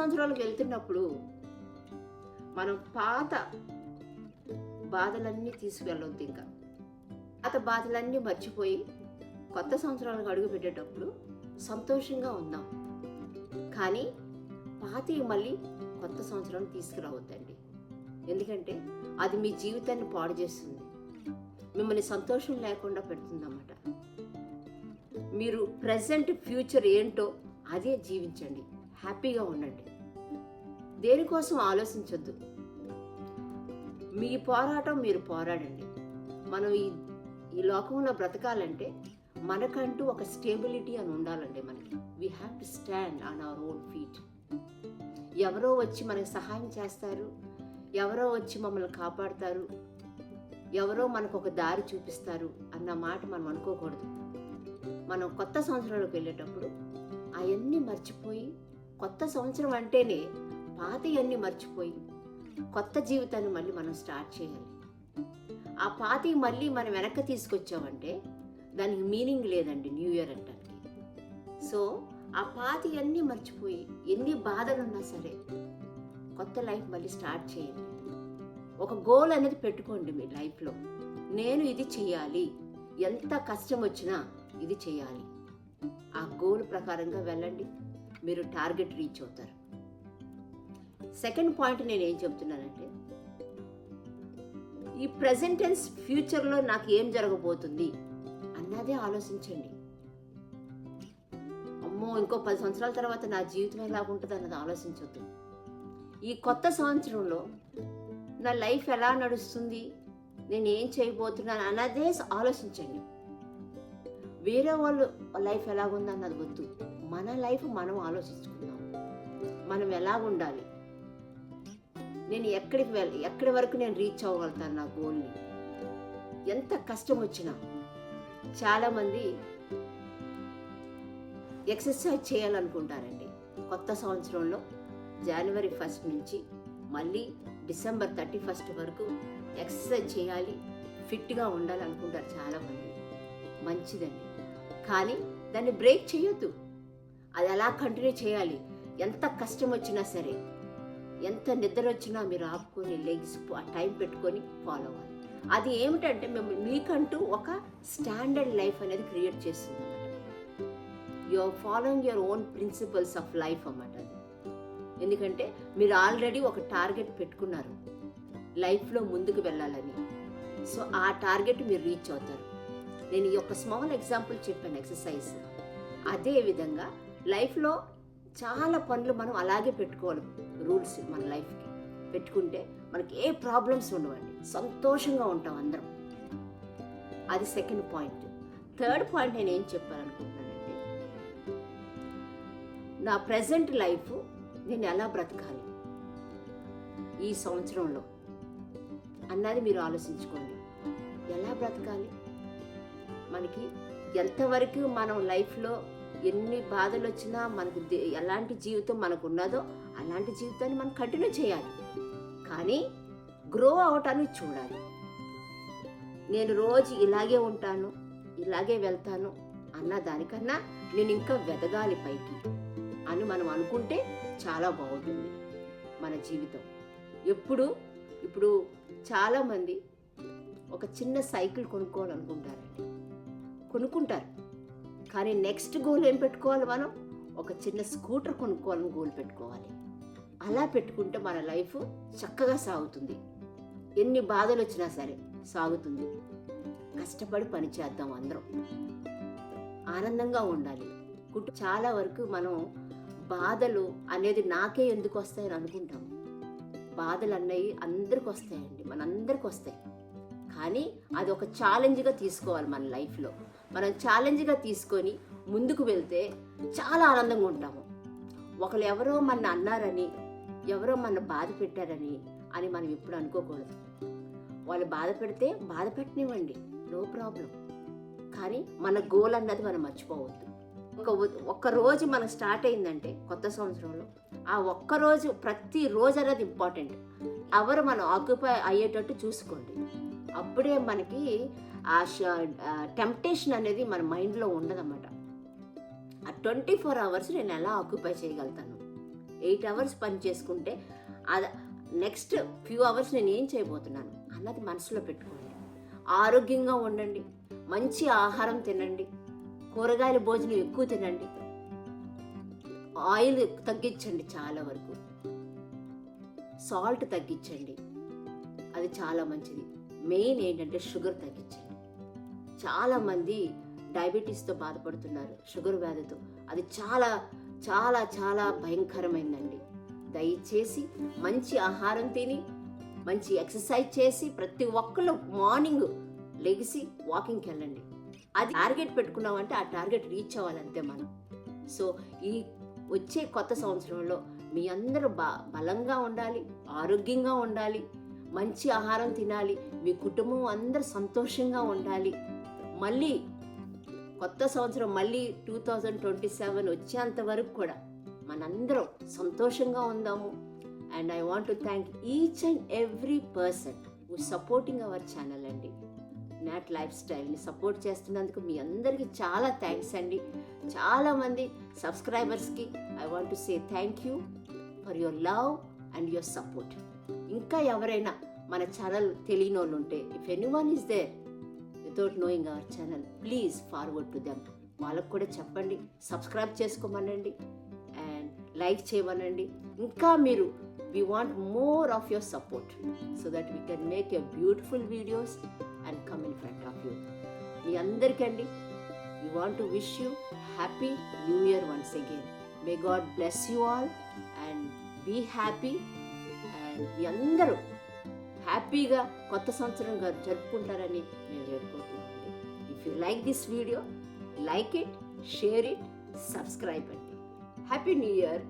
సంవత్సరాలకు వెళ్తున్నప్పుడు మనం పాత బాధలన్నీ తీసుకెళ్ళొద్దు. ఇంకా పాత బాధలన్నీ మర్చిపోయి కొత్త సంవత్సరాలకు అడుగు పెట్టేటప్పుడు సంతోషంగా ఉందాం. కానీ పాతవి మళ్ళీ కొత్త సంవత్సరం తీసుకురావద్దండి. ఎందుకంటే అది మీ జీవితాన్ని పాడు చేస్తుంది, మిమ్మల్ని సంతోషం లేకుండా పెడుతుందన్నమాట. మీరు ప్రజెంట్ ఫ్యూచర్ ఏంటో అదే జీవించండి, హ్యాపీగా ఉండండి, దేనికోసం ఆలోచించొద్దు. మీ పోరాటం మీరు పోరాడండి. మనం ఈ లోకంలో బ్రతకాలంటే మనకంటూ ఒక స్టేబిలిటీ అని ఉండాలండి. మనకి we have to stand on our own feet. ఎవరో వచ్చి మనకు సహాయం చేస్తారు, ఎవరో వచ్చి మమ్మల్ని కాపాడతారు, ఎవరో మనకు ఒక దారి చూపిస్తారు అన్న మాట మనం అనుకోకూడదు. మనం కొత్త సంవత్సరంలోకి వెళ్ళేటప్పుడు అవన్నీ మర్చిపోయి, కొత్త సంవత్సరం అంటేనే పాతవన్నీ మర్చిపోయి కొత్త జీవితాన్ని మళ్ళీ మనం స్టార్ట్ చేయాలి. ఆ పాతవి మళ్ళీ మనం వెనక్కి తీసుకొచ్చామంటే దానికి మీనింగ్ లేదండి న్యూ ఇయర్ అంటానికి. సో ఆ పాతవన్నీ మర్చిపోయి ఎన్ని బాధలున్నా సరే కొత్త లైఫ్ మళ్ళీ స్టార్ట్ చేయండి. ఒక గోల్ అనేది పెట్టుకోండి మీ లైఫ్లో. నేను ఇది చెయ్యాలి, ఎంత కష్టం వచ్చినా ఇది చేయాలి. ఆ గోల్ ప్రకారంగా వెళ్ళండి, మీరు టార్గెట్ రీచ్ అవుతారు. సెకండ్ పాయింట్ నేను ఏం చెప్తున్నానంటే, ఈ ప్రెజెంట్ టెన్స్ ఫ్యూచర్లో నాకు ఏం జరగబోతుంది అన్నదే ఆలోచించండి. అమ్మో ఇంకో 10 సంవత్సరాల తర్వాత నా జీవితం ఎలా ఉంటుంది అన్నది ఆలోచించొద్దు. ఈ కొత్త సంవత్సరంలో నా లైఫ్ ఎలా నడుస్తుంది, నేను ఏం చేయబోతున్నాను అన్నదే ఆలోచించండి. వేరే వాళ్ళు లైఫ్ ఎలాగుంది అన్నది వద్దు. మన లైఫ్ మనం ఆలోచించుకుందాం. మనం ఎలా ఉండాలి, నేను ఎక్కడి వరకు నేను రీచ్ అవ్వగలుగుతాను నా గోల్ని. ఎంత కష్టం వచ్చినా చాలామంది ఎక్సర్సైజ్ చేయాలనుకుంటారండి. కొత్త సంవత్సరంలో జనవరి 1 నుంచి మళ్ళీ డిసెంబర్ 31 వరకు ఎక్సర్సైజ్ చేయాలి, ఫిట్గా ఉండాలనుకుంటారు చాలామంది. మంచిదండి, కానీ దాన్ని బ్రేక్ చేయొద్దు. అది అలా కంటిన్యూ చేయాలి. ఎంత కష్టం వచ్చినా సరే, ఎంత నిద్ర వచ్చినా మీరు ఆపుకొని లెగ్స్ టైం పెట్టుకొని ఫాలో అవ్వాలి. అది ఏమిటంటే మీకంటూ ఒక స్టాండర్డ్ లైఫ్ అనేది క్రియేట్ చేస్తుంది అన్నమాట. You are following your own principles of life అన్నమాట అది. ఎందుకంటే మీరు ఆల్రెడీ ఒక టార్గెట్ పెట్టుకున్నారు లైఫ్లో ముందుకు వెళ్ళాలని. సో ఆ టార్గెట్ మీరు రీచ్ అవుతారు. నేను ఈ యొక్క స్మాల్ ఎగ్జాంపుల్ చెప్పాను, ఎక్సర్సైజ్. అదే విధంగా లైఫ్లో చాలా పనులు మనం అలాగే పెట్టుకోవాలి. రూల్స్ మన లైఫ్కి పెట్టుకుంటే మనకి ఏ ప్రాబ్లమ్స్ ఉండవండి, సంతోషంగా ఉంటాం అందరం. అది సెకండ్ పాయింట్. థర్డ్ పాయింట్ నేను ఏం చెప్పాలనుకుంటున్నానంటే, నా ప్రజెంట్ లైఫ్ నేను ఎలా బ్రతకాలి ఈ సంవత్సరంలో అన్నది మీరు ఆలోచించుకోండి. ఎలా బ్రతకాలి, మనకి ఎంతవరకు మనం లైఫ్లో ఎన్ని బాధలు వచ్చినా మనకు ఎలాంటి జీవితం మనకు ఉన్నదో అలాంటి జీవితాన్ని మనం కంటిన్యూ చేయాలి. కానీ గ్రో అవటానికి చూడాలి. నేను రోజు ఇలాగే ఉంటాను, ఇలాగే వెళ్తాను అన్న దానికన్నా నేను ఇంకా వెదగాలి పైకి అని మనం అనుకుంటే చాలా బాగుంటుంది మన జీవితం. ఇప్పుడు చాలామంది ఒక చిన్న సైకిల్ కొనుక్కోవాలనుకుంటారండి, కొనుక్కుంటారు. కానీ నెక్స్ట్ గోల్ ఏం పెట్టుకోవాలి, మనం ఒక చిన్న స్కూటర్ కొనుక్కోవాలని గోల్ పెట్టుకోవాలి. అలా పెట్టుకుంటే మన లైఫ్ చక్కగా సాగుతుంది. ఎన్ని బాధలు వచ్చినా సరే సాగుతుంది. కష్టపడి పని చేద్దాం, అందరం ఆనందంగా ఉండాలి. చాలా వరకు మనం బాధలు అనేది నాకే ఎందుకు వస్తాయని అనుకుంటాం. బాధలు అన్నవి అందరికి వస్తాయండి, మనందరికి వస్తాయి. కానీ అది ఒక ఛాలెంజ్గా తీసుకోవాలి. మన లైఫ్లో మనం ఛాలెంజ్గా తీసుకొని ముందుకు వెళ్తే చాలా ఆనందంగా ఉంటాము. ఒకరు ఎవరో మన అన్నారని, ఎవరో మన బాధ పెట్టారని అని మనం ఎప్పుడు అనుకోకూడదు. వాళ్ళు బాధ పెడితే బాధ పెట్టనివ్వండి, నో ప్రాబ్లం. కానీ మన గోల్ అన్నది మనం మర్చిపోవద్దు. ఒక్క రోజు మనకు స్టార్ట్ అయిందంటే కొత్త సంవత్సరంలో, ఆ ఒక్కరోజు ప్రతిరోజు అనేది ఇంపార్టెంట్. ఎవరు మనం ఆక్యుపై అయ్యేటట్టు చూసుకోండి. అప్పుడే మనకి ఆ టెంప్టేషన్ అనేది మన మైండ్లో ఉండదన్నమాట. ఆ 24 hours నేను ఎలా ఆక్యుపై చేయగలుగుతాను, 8 అవర్స్ పని చేసుకుంటే అది నెక్స్ట్ ఫ్యూ అవర్స్ నేను ఏం చేయబోతున్నాను అన్నది మనసులో పెట్టుకోండి. ఆరోగ్యంగా ఉండండి, మంచి ఆహారం తినండి, కూరగాయల భోజనం ఎక్కువ తినండి, ఆయిల్ తగ్గించండి, చాలా వరకు సాల్ట్ తగ్గించండి, అది చాలా మంచిది. మెయిన్ ఏంటంటే షుగర్ తగ్గించండి. చాలామంది డయాబెటీస్తో బాధపడుతున్నారు, షుగర్ వ్యాధితో. అది చాలా చాలా చాలా భయంకరమైందండి. దయచేసి మంచి ఆహారం తిని మంచి ఎక్సర్సైజ్ చేసి ప్రతి ఒక్కళ్ళు మార్నింగ్ లెగిసి వాకింగ్కి వెళ్ళండి. అది టార్గెట్ పెట్టుకున్నామంటే ఆ టార్గెట్ రీచ్ అవ్వాలంతే మనం. సో ఈ వచ్చే కొత్త సంవత్సరంలో మీ అందరూ బలంగా ఉండాలి, ఆరోగ్యంగా ఉండాలి, మంచి ఆహారం తినాలి, మీ కుటుంబం అందరూ సంతోషంగా ఉండాలి. మళ్ళీ కొత్త సంవత్సరం మళ్ళీ 2027 వచ్చేంత వరకు కూడా మనందరం సంతోషంగా ఉందాము. And I want to thank each and every person who supporting our channel అండి. నాట్ లైఫ్ స్టైల్ని సపోర్ట్ చేస్తున్నందుకు మీ అందరికీ చాలా థ్యాంక్స్ అండి. చాలామంది సబ్స్క్రైబర్స్కి I want to say thank you for your love and your support. ఇంకా ఎవరైనా మన ఛానల్ తెలియని వాళ్ళు ఉంటే, if anyone is there without knowing our channel, please forward to them. వాళ్ళకు కూడా చెప్పండి, సబ్స్క్రైబ్ చేసుకోమనండి అండ్ లైక్ చేయమనండి. ఇంకా మీరు we want more of your support so that we can make a beautiful videos and come in front of you. Me అందరికండి we want to wish you happy new year once again. May God bless you all and be happy and మీ అందరూ హ్యాపీగా కొత్త సంవత్సరం జరుపుకుంటారని మేము వేడుకుంటున్నామండి. If you like this video, like it, share it, subscribe అండి. Happy new year.